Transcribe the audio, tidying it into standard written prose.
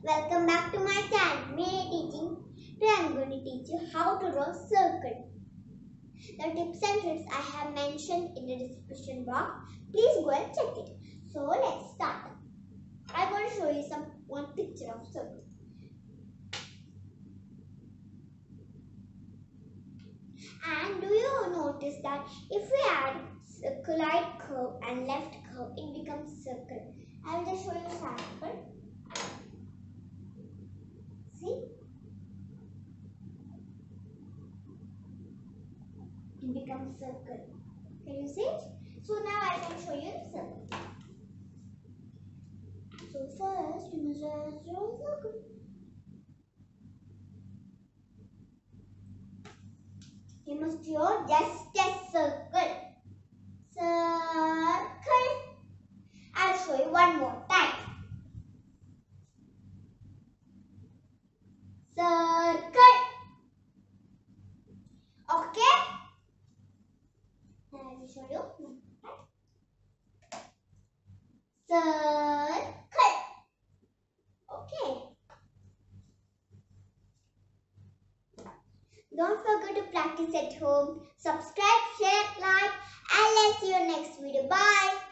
Welcome back to my channel, Mini Teaching. Today I am going to teach you how to draw circle. The tips and tricks I have mentioned in the description box. Please go and check it. So let's start. I am going to show you one picture of circle. And do you notice that if we add right curve and left curve, it becomes circle. I will just show you a sample. See? It becomes circle. Can you see it? So now I can show you the circle. So first you must draw a circle. You must draw just a circle. Circle. I'll show you one more time. Circle. Okay? Now I will show you. Circle. Okay. Don't forget to practice at home. Subscribe, share, like, and let's see you next video. Bye.